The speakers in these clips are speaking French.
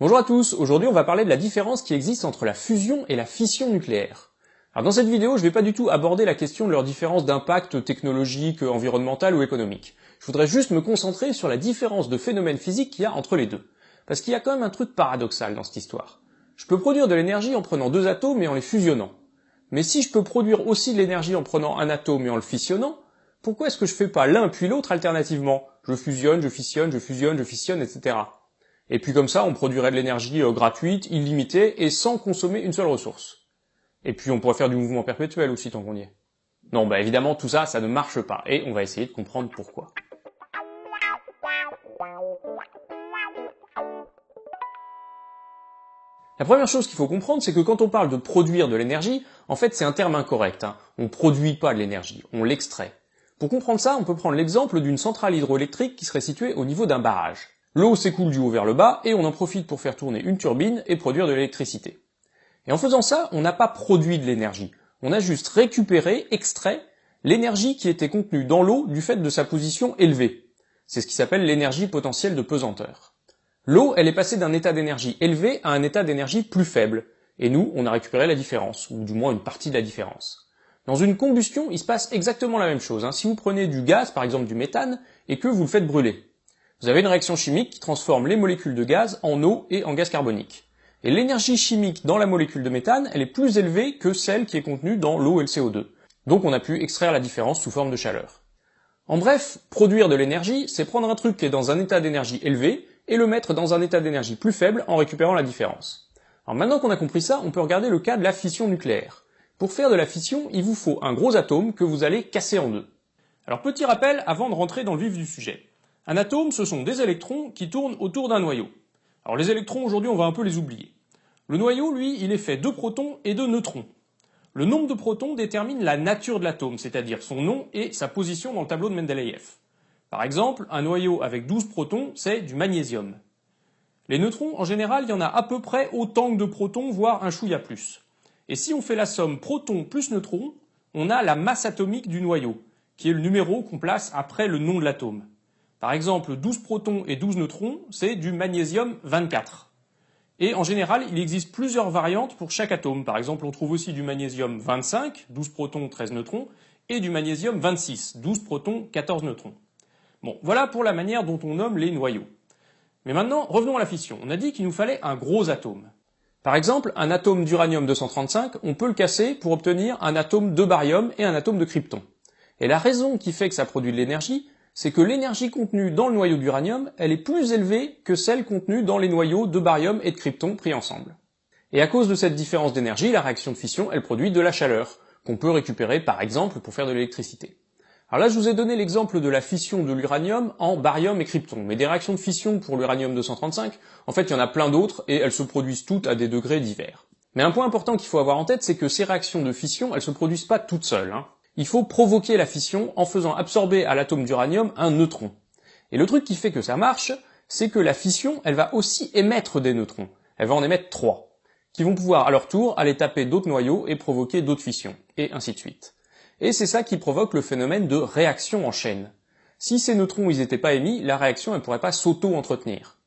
Bonjour à tous, aujourd'hui on va parler de la différence qui existe entre la fusion et la fission nucléaire. Alors dans cette vidéo, je ne vais pas du tout aborder la question de leur différence d'impact technologique, environnemental ou économique. Je voudrais juste me concentrer sur la différence de phénomènes physiques qu'il y a entre les deux. Parce qu'il y a quand même un truc paradoxal dans cette histoire. Je peux produire de l'énergie en prenant deux atomes et en les fusionnant. Mais si je peux produire aussi de l'énergie en prenant un atome et en le fissionnant, pourquoi est-ce que je fais pas l'un puis l'autre alternativement? Je fusionne, je fissionne, je fusionne, je fissionne, etc. Et puis comme ça, on produirait de l'énergie gratuite, illimitée, et sans consommer une seule ressource. Et puis on pourrait faire du mouvement perpétuel aussi tant qu'on y est. Non, bah évidemment, tout ça, ça ne marche pas, et on va essayer de comprendre pourquoi. La première chose qu'il faut comprendre, c'est que quand on parle de produire de l'énergie, en fait c'est un terme incorrect. On ne produit pas de l'énergie, on l'extrait. Pour comprendre ça, on peut prendre l'exemple d'une centrale hydroélectrique qui serait située au niveau d'un barrage. L'eau s'écoule du haut vers le bas, et on en profite pour faire tourner une turbine et produire de l'électricité. Et en faisant ça, on n'a pas produit de l'énergie. On a juste récupéré, extrait, l'énergie qui était contenue dans l'eau du fait de sa position élevée. C'est ce qui s'appelle l'énergie potentielle de pesanteur. L'eau, elle est passée d'un état d'énergie élevé à un état d'énergie plus faible. Et nous, on a récupéré la différence, ou du moins une partie de la différence. Dans une combustion, il se passe exactement la même chose. Si vous prenez du gaz, par exemple du méthane, et que vous le faites brûler, vous avez une réaction chimique qui transforme les molécules de gaz en eau et en gaz carbonique. Et l'énergie chimique dans la molécule de méthane, elle est plus élevée que celle qui est contenue dans l'eau et le CO2. Donc on a pu extraire la différence sous forme de chaleur. En bref, produire de l'énergie, c'est prendre un truc qui est dans un état d'énergie élevé et le mettre dans un état d'énergie plus faible en récupérant la différence. Alors maintenant qu'on a compris ça, on peut regarder le cas de la fission nucléaire. Pour faire de la fission, il vous faut un gros atome que vous allez casser en deux. Alors petit rappel avant de rentrer dans le vif du sujet. Un atome, ce sont des électrons qui tournent autour d'un noyau. Alors les électrons, aujourd'hui, on va un peu les oublier. Le noyau, lui, il est fait de protons et de neutrons. Le nombre de protons détermine la nature de l'atome, c'est-à-dire son nom et sa position dans le tableau de Mendeleïev. Par exemple, un noyau avec 12 protons, c'est du magnésium. Les neutrons, en général, il y en a à peu près autant que de protons, voire un chouïa plus. Et si on fait la somme protons plus neutrons, on a la masse atomique du noyau, qui est le numéro qu'on place après le nom de l'atome. Par exemple, 12 protons et 12 neutrons, c'est du magnésium 24. Et en général, il existe plusieurs variantes pour chaque atome. Par exemple, on trouve aussi du magnésium 25, 12 protons, 13 neutrons, et du magnésium 26, 12 protons, 14 neutrons. Bon, voilà pour la manière dont on nomme les noyaux. Mais maintenant, revenons à la fission. On a dit qu'il nous fallait un gros atome. Par exemple, un atome d'uranium-235, on peut le casser pour obtenir un atome de barium et un atome de krypton. Et la raison qui fait que ça produit de l'énergie, c'est que l'énergie contenue dans le noyau d'uranium, elle est plus élevée que celle contenue dans les noyaux de barium et de krypton pris ensemble. Et à cause de cette différence d'énergie, la réaction de fission, elle produit de la chaleur, qu'on peut récupérer par exemple pour faire de l'électricité. Alors là, je vous ai donné l'exemple de la fission de l'uranium en barium et krypton, mais des réactions de fission pour l'uranium-235, en fait, il y en a plein d'autres, et elles se produisent toutes à des degrés divers. Mais un point important qu'il faut avoir en tête, c'est que ces réactions de fission, elles se produisent pas toutes seules. Il faut provoquer la fission en faisant absorber à l'atome d'uranium un neutron. Et le truc qui fait que ça marche, c'est que la fission, elle va aussi émettre des neutrons. Elle va en émettre 3, qui vont pouvoir à leur tour aller taper d'autres noyaux et provoquer d'autres fissions, et ainsi de suite. Et c'est ça qui provoque le phénomène de réaction en chaîne. Si ces neutrons ils n'étaient pas émis, la réaction elle pourrait pas s'auto-entretenir.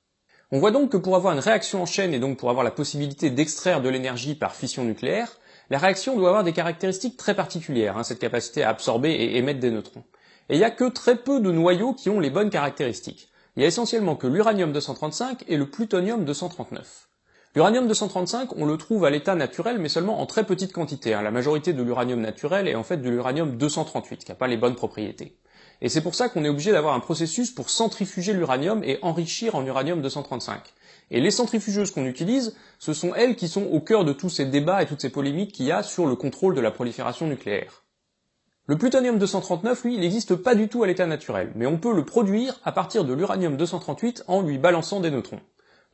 On voit donc que pour avoir une réaction en chaîne et donc pour avoir la possibilité d'extraire de l'énergie par fission nucléaire, la réaction doit avoir des caractéristiques très particulières, cette capacité à absorber et émettre des neutrons. Et il n'y a que très peu de noyaux qui ont les bonnes caractéristiques. Il y a essentiellement que l'uranium-235 et le plutonium-239. L'uranium-235, on le trouve à l'état naturel, mais seulement en très petite quantité. La majorité de l'uranium naturel est en fait de l'uranium-238, qui n'a pas les bonnes propriétés. Et c'est pour ça qu'on est obligé d'avoir un processus pour centrifuger l'uranium et enrichir en uranium-235. Et les centrifugeuses qu'on utilise, ce sont elles qui sont au cœur de tous ces débats et toutes ces polémiques qu'il y a sur le contrôle de la prolifération nucléaire. Le plutonium-239, lui, il n'existe pas du tout à l'état naturel, mais on peut le produire à partir de l'uranium-238 en lui balançant des neutrons.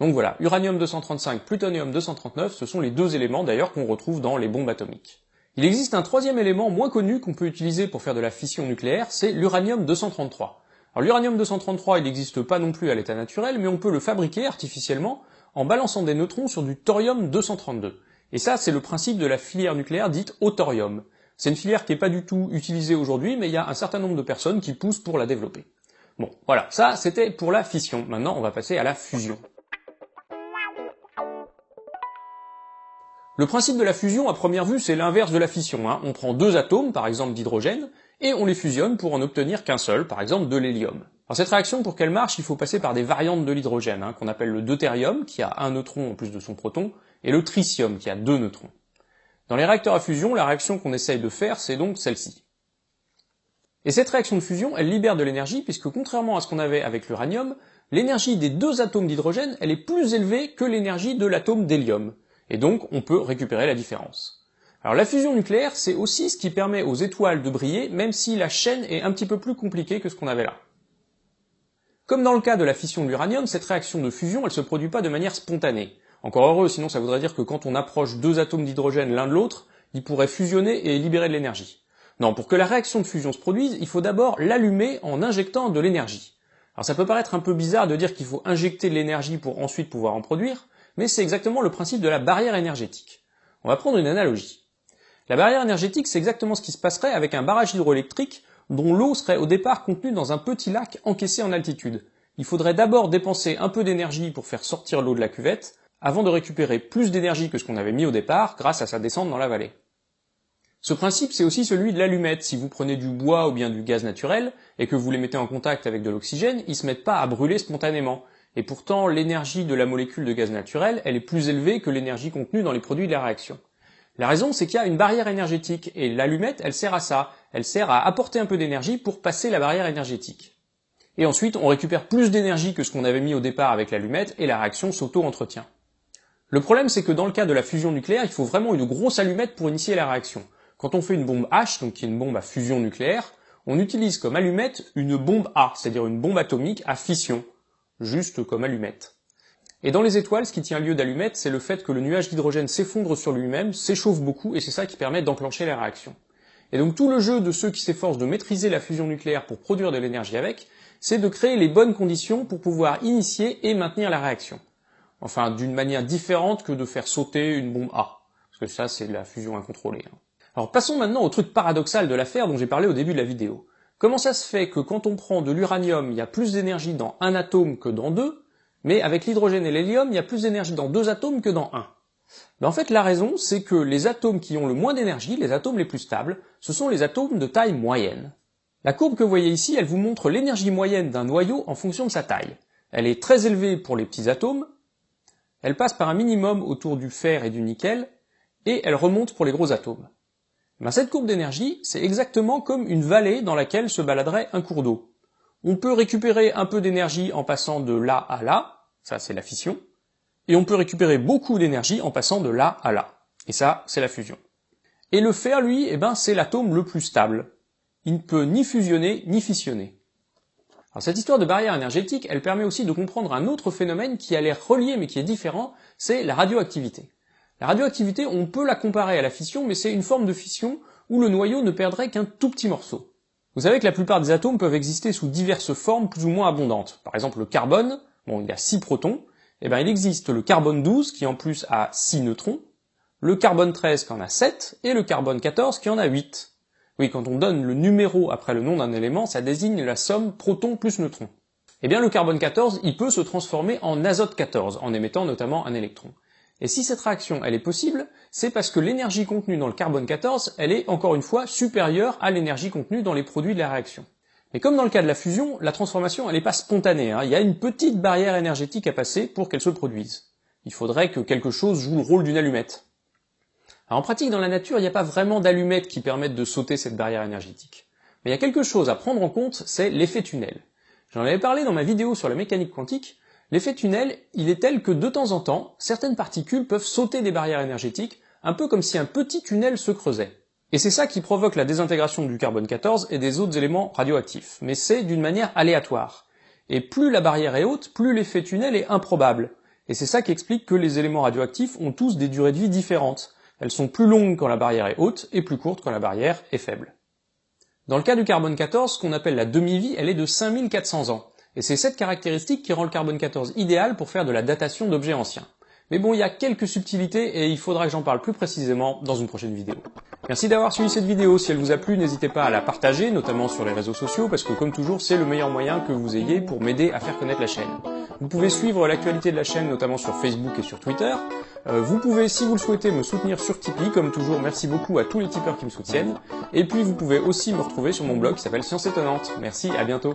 Donc voilà, uranium-235, plutonium-239, ce sont les deux éléments d'ailleurs qu'on retrouve dans les bombes atomiques. Il existe un troisième élément moins connu qu'on peut utiliser pour faire de la fission nucléaire, c'est l'uranium-233. Alors l'uranium-233, il n'existe pas non plus à l'état naturel, mais on peut le fabriquer artificiellement en balançant des neutrons sur du thorium-232. Et ça, c'est le principe de la filière nucléaire dite au thorium. C'est une filière qui n'est pas du tout utilisée aujourd'hui, mais il y a un certain nombre de personnes qui poussent pour la développer. Bon, voilà, ça c'était pour la fission. Maintenant, on va passer à la fusion. Le principe de la fusion, à première vue, c'est l'inverse de la fission. On prend deux atomes, par exemple d'hydrogène, et on les fusionne pour en obtenir qu'un seul, par exemple de l'hélium. Alors cette réaction, pour qu'elle marche, il faut passer par des variantes de l'hydrogène, qu'on appelle le deutérium, qui a un neutron en plus de son proton, et le tritium, qui a deux neutrons. Dans les réacteurs à fusion, la réaction qu'on essaye de faire, c'est donc celle-ci. Et cette réaction de fusion, elle libère de l'énergie, puisque contrairement à ce qu'on avait avec l'uranium, l'énergie des deux atomes d'hydrogène, elle est plus élevée que l'énergie de l'atome d'hélium. Et donc, on peut récupérer la différence. Alors la fusion nucléaire, c'est aussi ce qui permet aux étoiles de briller, même si la chaîne est un petit peu plus compliquée que ce qu'on avait là. Comme dans le cas de la fission de l'uranium, cette réaction de fusion, elle se produit pas de manière spontanée. Encore heureux, sinon ça voudrait dire que quand on approche deux atomes d'hydrogène l'un de l'autre, ils pourraient fusionner et libérer de l'énergie. Non, pour que la réaction de fusion se produise, il faut d'abord l'allumer en injectant de l'énergie. Alors ça peut paraître un peu bizarre de dire qu'il faut injecter de l'énergie pour ensuite pouvoir en produire, mais c'est exactement le principe de la barrière énergétique. On va prendre une analogie. La barrière énergétique, c'est exactement ce qui se passerait avec un barrage hydroélectrique dont l'eau serait au départ contenue dans un petit lac encaissé en altitude. Il faudrait d'abord dépenser un peu d'énergie pour faire sortir l'eau de la cuvette, avant de récupérer plus d'énergie que ce qu'on avait mis au départ grâce à sa descente dans la vallée. Ce principe, c'est aussi celui de l'allumette. Si vous prenez du bois ou bien du gaz naturel, et que vous les mettez en contact avec de l'oxygène, ils se mettent pas à brûler spontanément. Et pourtant, l'énergie de la molécule de gaz naturel, elle est plus élevée que l'énergie contenue dans les produits de la réaction. La raison, c'est qu'il y a une barrière énergétique, et l'allumette, elle sert à ça. Elle sert à apporter un peu d'énergie pour passer la barrière énergétique. Et ensuite, on récupère plus d'énergie que ce qu'on avait mis au départ avec l'allumette, et la réaction s'auto-entretient. Le problème, c'est que dans le cas de la fusion nucléaire, il faut vraiment une grosse allumette pour initier la réaction. Quand on fait une bombe H, donc qui est une bombe à fusion nucléaire, on utilise comme allumette une bombe A, c'est-à-dire une bombe atomique à fission, juste comme allumette. Et dans les étoiles, ce qui tient lieu d'allumette, c'est le fait que le nuage d'hydrogène s'effondre sur lui-même, s'échauffe beaucoup, et c'est ça qui permet d'enclencher la réaction. Et donc tout le jeu de ceux qui s'efforcent de maîtriser la fusion nucléaire pour produire de l'énergie avec, c'est de créer les bonnes conditions pour pouvoir initier et maintenir la réaction. Enfin, d'une manière différente que de faire sauter une bombe A, parce que ça, c'est de la fusion incontrôlée. Alors passons maintenant au truc paradoxal de l'affaire dont j'ai parlé au début de la vidéo. Comment ça se fait que quand on prend de l'uranium, il y a plus d'énergie dans un atome que dans deux, mais avec l'hydrogène et l'hélium, il y a plus d'énergie dans deux atomes que dans un? En fait, la raison, c'est que les atomes qui ont le moins d'énergie, les atomes les plus stables, ce sont les atomes de taille moyenne. La courbe que vous voyez ici, elle vous montre l'énergie moyenne d'un noyau en fonction de sa taille. Elle est très élevée pour les petits atomes, elle passe par un minimum autour du fer et du nickel, et elle remonte pour les gros atomes. Cette courbe d'énergie, c'est exactement comme une vallée dans laquelle se baladerait un cours d'eau. On peut récupérer un peu d'énergie en passant de là à là, ça c'est la fission, et on peut récupérer beaucoup d'énergie en passant de là à là, et ça c'est la fusion. Et le fer, lui, c'est l'atome le plus stable. Il ne peut ni fusionner ni fissionner. Alors cette histoire de barrière énergétique, elle permet aussi de comprendre un autre phénomène qui a l'air relié mais qui est différent, c'est la radioactivité. La radioactivité, on peut la comparer à la fission, mais c'est une forme de fission où le noyau ne perdrait qu'un tout petit morceau. Vous savez que la plupart des atomes peuvent exister sous diverses formes plus ou moins abondantes. Par exemple le carbone, il a 6 protons, il existe le carbone 12 qui en plus a 6 neutrons, le carbone 13 qui en a 7, et le carbone 14 qui en a 8. Oui, quand on donne le numéro après le nom d'un élément, ça désigne la somme proton plus neutron. Le carbone 14, il peut se transformer en azote 14, en émettant notamment un électron. Et si cette réaction, elle est possible, c'est parce que l'énergie contenue dans le carbone 14, elle est, encore une fois, supérieure à l'énergie contenue dans les produits de la réaction. Mais comme dans le cas de la fusion, la transformation, elle n'est pas spontanée, il y a une petite barrière énergétique à passer pour qu'elle se produise. Il faudrait que quelque chose joue le rôle d'une allumette. Alors en pratique, dans la nature, il n'y a pas vraiment d'allumettes qui permettent de sauter cette barrière énergétique. Mais il y a quelque chose à prendre en compte, c'est l'effet tunnel. J'en avais parlé dans ma vidéo sur la mécanique quantique. L'effet tunnel, il est tel que de temps en temps, certaines particules peuvent sauter des barrières énergétiques, un peu comme si un petit tunnel se creusait. Et c'est ça qui provoque la désintégration du carbone 14 et des autres éléments radioactifs, mais c'est d'une manière aléatoire. Et plus la barrière est haute, plus l'effet tunnel est improbable. Et c'est ça qui explique que les éléments radioactifs ont tous des durées de vie différentes. Elles sont plus longues quand la barrière est haute et plus courtes quand la barrière est faible. Dans le cas du carbone 14, ce qu'on appelle la demi-vie, elle est de 5400 ans. Et c'est cette caractéristique qui rend le carbone 14 idéal pour faire de la datation d'objets anciens. Mais bon, il y a quelques subtilités et il faudra que j'en parle plus précisément dans une prochaine vidéo. Merci d'avoir suivi cette vidéo. Si elle vous a plu, n'hésitez pas à la partager, notamment sur les réseaux sociaux, parce que comme toujours, c'est le meilleur moyen que vous ayez pour m'aider à faire connaître la chaîne. Vous pouvez suivre l'actualité de la chaîne, notamment sur Facebook et sur Twitter. Vous pouvez, si vous le souhaitez, me soutenir sur Tipeee. Comme toujours, merci beaucoup à tous les tipeurs qui me soutiennent. Et puis, vous pouvez aussi me retrouver sur mon blog qui s'appelle Science Étonnante. Merci, à bientôt.